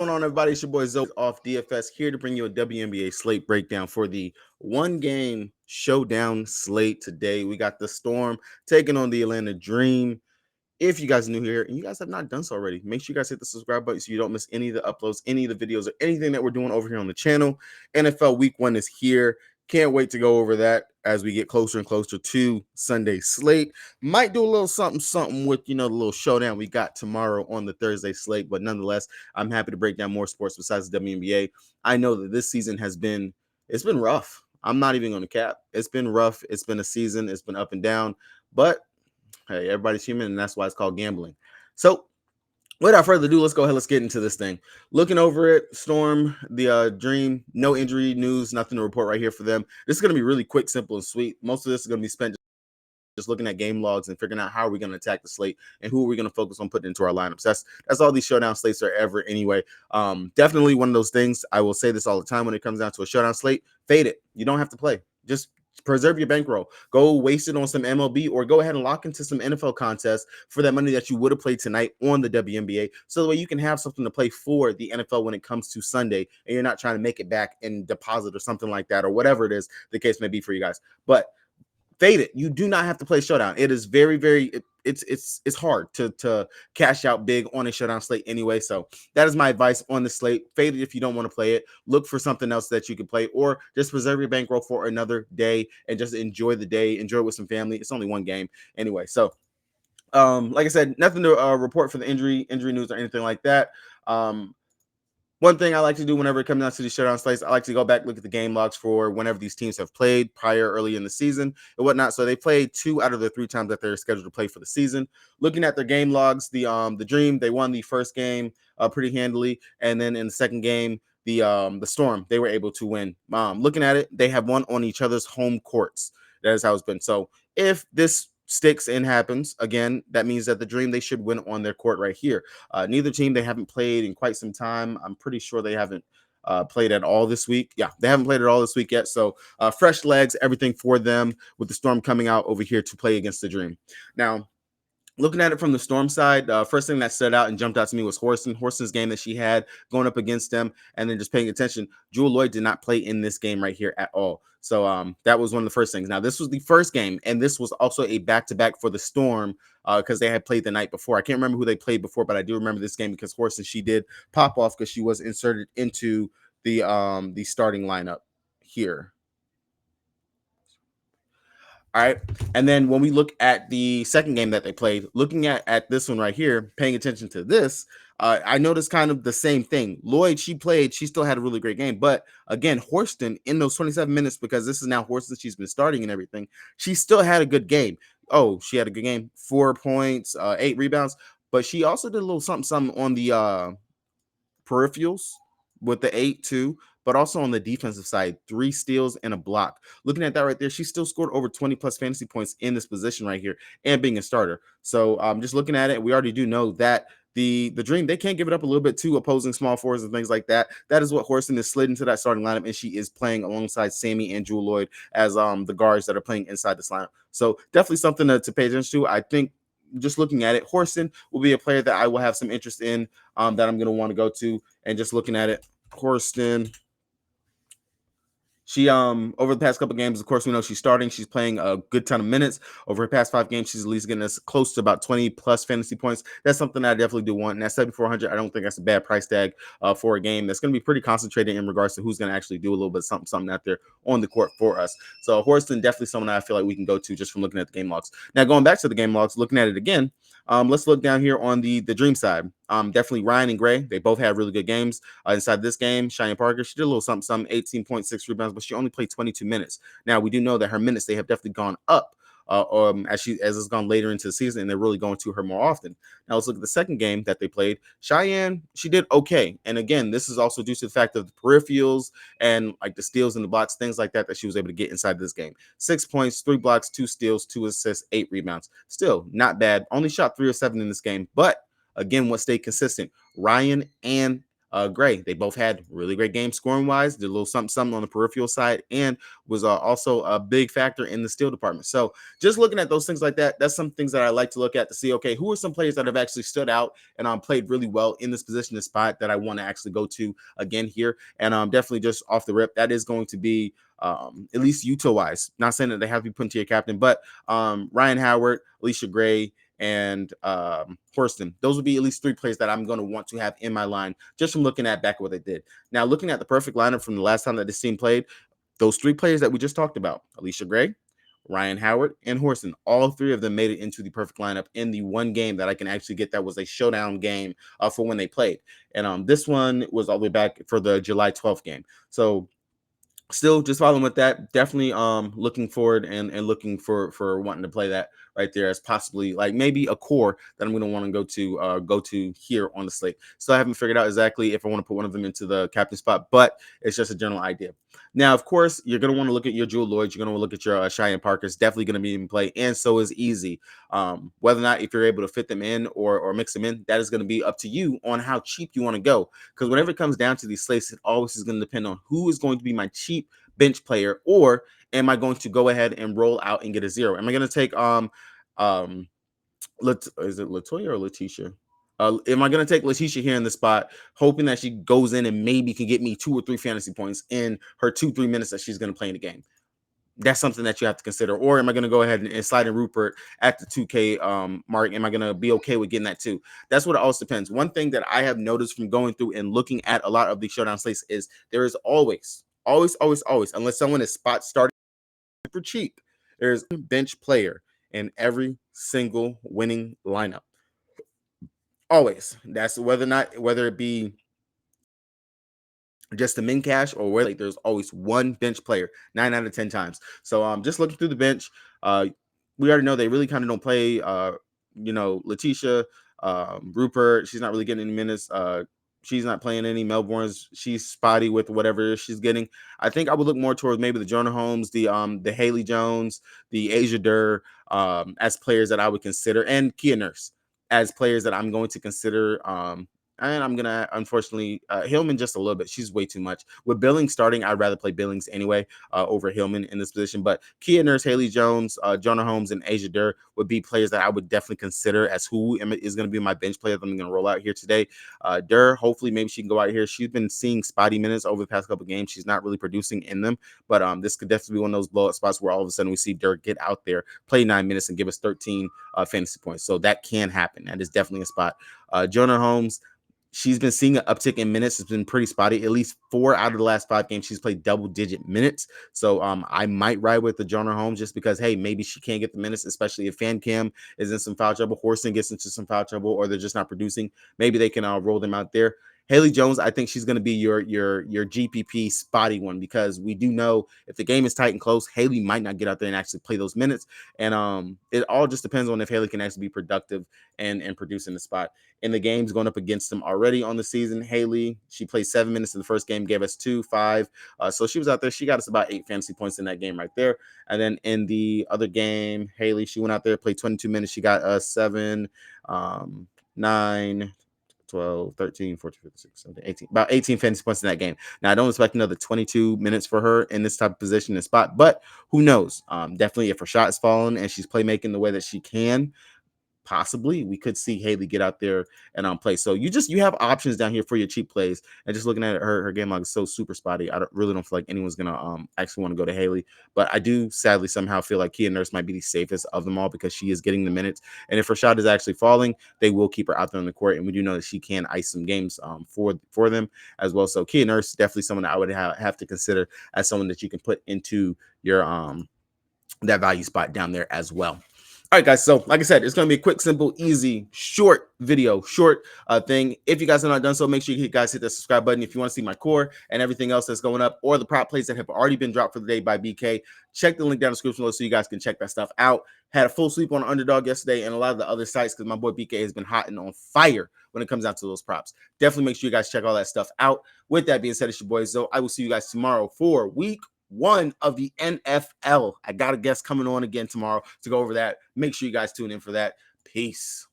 What's going on, everybody? It's your boy Zoe off DFS here to bring you a WNBA slate breakdown for the one-game showdown slate today. We got the Storm taking on the Atlanta Dream. If you guys are new here and you guys have not done so already, make sure you guys hit the subscribe button so you don't miss any of the uploads, any of the videos, or anything that we're doing over here on the channel. NFL Week 1 is here. Can't wait to go over that as we get closer and closer to Sunday slate. Might do a little something with, the little showdown we got tomorrow on the Thursday slate. But nonetheless, I'm happy to break down more sports besides the WNBA. I know that this season it's been rough. I'm not even going to cap. It's been rough. It's been a season. It's been up and down. But hey, everybody's human, and that's why it's called gambling. So without further ado, let's get into this thing. Looking over it, Storm, the Dream, no injury news, nothing to report right here for them. This is going to be really quick, simple, and sweet. Most of this is going to be spent just looking at game logs and figuring out how are we going to attack the slate and who are we going to focus on putting into our lineups. That's all these showdown slates are ever anyway. Definitely one of those things. I will say this all the time when it comes down to a showdown slate. Fade it. You don't have to play. Just preserve your bankroll. Go waste it on some MLB or go ahead and lock into some NFL contests for that money that you would have played tonight on the WNBA. So that way you can have something to play for the NFL when it comes to Sunday and you're not trying to make it back in deposit or something like that or whatever it is the case may be for you guys. But fade it. You do not have to play showdown. It is it's hard to cash out big on a showdown slate anyway. So that is my advice on the slate. Fade it if you don't want to play it. Look for something else that you can play, or just preserve your bankroll for another day and just enjoy the day. Enjoy it with some family. It's only one game anyway. So like I said, nothing to report for the injury news or anything like that. One thing I like to do whenever it comes down to the showdown slates, I like to go back, look at the game logs for whenever these teams have played early in the season and whatnot. So they played 2 out of the 3 times that they're scheduled to play for the season. Looking at their game logs, the Dream, they won the first game pretty handily, and then in the second game, the Storm, they were able to win. Looking at it, they have won on each other's home courts. That is how it's been. So if this sticks and happens again, that means that the Dream, they should win on their court right here. Neither team, they haven't played in quite some time. I'm pretty sure they haven't played at all this week. Yeah, they haven't played at all this week yet. So fresh legs, everything for them, with the Storm coming out over here to play against the Dream. Now, looking at it from the Storm side, first thing that stood out and jumped out to me was Horston's game that she had going up against them, and then just paying attention. Jewell Loyd did not play in this game right here at all. So that was one of the first things. Now, this was the first game, and this was also a back-to-back for the Storm because they had played the night before. I can't remember who they played before, but I do remember this game because Horston, she did pop off because she was inserted into the starting lineup here. All right. And then when we look at the second game that they played, looking at this one right here, paying attention to this, I noticed kind of the same thing. Loyd, she still had a really great game. But again, Horston, in those 27 minutes, because this is now Horston, she's been starting and everything, she still had a good game. Oh, she had a good game. 4 points, 8 rebounds. But she also did a little something on the peripherals with the 8 too, but also on the defensive side, 3 steals and a block. Looking at that right there, she still scored over 20 plus fantasy points in this position right here and being a starter. So just looking at it, we already do know that the Dream, they can't give it up a little bit to opposing small forwards and things like that. That is what Horston is slid into that starting lineup, and she is playing alongside Sammy and Jewell Loyd as the guards that are playing inside this lineup. So definitely something to pay attention to. I think just looking at it, Horston will be a player that I will have some interest in that I'm going to want to go to. And just looking at it, Horston, she over the past couple games, of course, we know she's starting. She's playing a good ton of minutes. Over her past 5 games, she's at least getting us close to about 20 plus fantasy points. That's something I definitely do want. And at 7,400, I don't think that's a bad price tag for a game that's going to be pretty concentrated in regards to who's going to actually do a little bit something out there on the court for us. So Horston, definitely someone I feel like we can go to just from looking at the game logs. Now, going back to the game logs, looking at it again, let's look down here on the Dream side. Definitely Ryan and Gray. They both had really good games inside this game. Cheyenne Parker, she did a little something, 18.6 rebounds, but she only played 22 minutes. Now, we do know that her minutes, they have definitely gone up as it's gone later into the season, and they're really going to her more often. Now, let's look at the second game that they played. Cheyenne, she did okay. And again, this is also due to the fact of the peripherals and like the steals and the blocks, things like that she was able to get inside this game. 6 points, 3 blocks, 2 steals, 2 assists, 8 rebounds. Still not bad. Only shot 3 or 7 in this game, but again, what stayed consistent, Ryan and Gray. They both had really great games scoring wise, did a little something on the peripheral side, and was also a big factor in the steal department. So just looking at those things like that, that's some things that I like to look at to see, okay, who are some players that have actually stood out and played really well in this position, this spot that I want to actually go to again here. And definitely just off the rip, that is going to be at least Utah wise. Not saying that they have to be put into your captain, but Ryan Howard, Alicia Gray, and Horston. Those would be at least 3 players that I'm going to want to have in my line just from looking at back at what they did. Now, looking at the perfect lineup from the last time that this team played, those 3 players that we just talked about, Alicia Gray, Ryan Howard, and Horston, all 3 of them made it into the perfect lineup in the one game that I can actually get that was a showdown game for when they played. And this one was all the way back for the July 12th game. So still just following with that, definitely looking forward and looking for wanting to play that right there as possibly like maybe a core that I'm going to want to go to here on the slate. So I haven't figured out exactly if I want to put one of them into the captain spot, but it's just a general idea. Now, of course, you're going to want to look at your Jewel Lloyd. You're going to look at your Cheyenne Parker. It's definitely going to be in play, and so is Easy. Whether or not if you're able to fit them in or mix them in, that is going to be up to you on how cheap you want to go. Because whenever it comes down to these slates, it always is going to depend on who is going to be my cheap bench player, or am I going to go ahead and roll out and get a 0? Am I going to take is it Latoya or Letitia? Am I going to take Letitia here in the spot, hoping that she goes in and maybe can get me 2 or 3 fantasy points in her 2-3 minutes that she's going to play in the game? That's something that you have to consider. Or am I going to go ahead and slide in Rupert at the 2K mark? Am I going to be okay with getting that too? That's what it also depends. One thing that I have noticed from going through and looking at a lot of these showdown slates is there is always, unless someone is spot starting super cheap, there's a bench player in every single winning lineup. Always. That's whether it be just the min cash or where like there's always one bench player 9 out of 10 times. So just looking through the bench, we already know they really kind of don't play Letitia, Rupert, she's not really getting any minutes. She's not playing any. Melbourne's, she's spotty with whatever she's getting. I think I would look more towards maybe the Jonah Holmes, the Haley Jones, the Asia Durr as players that I would consider, and Kia Nurse as players that I'm going to consider. And I'm gonna unfortunately Hillman just a little bit. She's way too much. With Billings starting, I'd rather play Billings anyway over Hillman in this position. But Kia Nurse, Haley Jones, Jonah Holmes, and Asia Durr would be players that I would definitely consider as who is going to be my bench player that I'm going to roll out here today. Durr, hopefully maybe she can go out here. She's been seeing spotty minutes over the past couple of games. She's not really producing in them, but this could definitely be one of those blowout spots where all of a sudden we see Durr get out there, play 9 minutes, and give us 13 fantasy points. So that can happen. That is definitely a spot. Jonah Holmes, she's been seeing an uptick in minutes. It's been pretty spotty. At least 4 out of the last 5 games, she's played double-digit minutes. So I might ride with the Jonah Holmes just because, hey, maybe she can't get the minutes, especially if Fan Cam is in some foul trouble, Horston gets into some foul trouble, or they're just not producing. Maybe they can roll them out there. Haley Jones, I think she's going to be your GPP spotty one because we do know if the game is tight and close, Haley might not get out there and actually play those minutes. And it all just depends on if Haley can actually be productive and produce in the spot. In the games going up against them already on the season, Haley, she played 7 minutes in the first game, gave us 2, 5. So she was out there. She got us about 8 fantasy points in that game right there. And then in the other game, Haley, she went out there, played 22 minutes. She got us 7, 9, 12, 13, 14, 15, 16, 17, 18, about 18 fantasy points in that game. Now, I don't expect another 22 minutes for her in this type of position and spot, but who knows? Definitely if her shot is falling and she's playmaking the way that she can, possibly we could see Haley get out there and play. So you have options down here for your cheap plays. And just looking at her game log is so super spotty. I really don't feel like anyone's gonna actually want to go to Haley. But I do sadly somehow feel like Kia Nurse might be the safest of them all because she is getting the minutes. And if her shot is actually falling, they will keep her out there on the court. And we do know that she can ice some games for them as well. So Kia Nurse is definitely someone that I would have to consider as someone that you can put into your that value spot down there as well. All right, guys. So, like I said, it's going to be a quick, simple, easy, short video, short thing. If you guys have not done so, make sure you guys hit the subscribe button. If you want to see my core and everything else that's going up or the prop plays that have already been dropped for the day by BK, check the link down in the description below so you guys can check that stuff out. Had a full sweep on Underdog yesterday and a lot of the other sites because my boy BK has been hot and on fire when it comes down to those props. Definitely make sure you guys check all that stuff out. With that being said, it's your boy Zoe. I will see you guys tomorrow for week 1 of the NFL. I got a guest coming on again tomorrow to go over that. Make sure you guys tune in for that. Peace.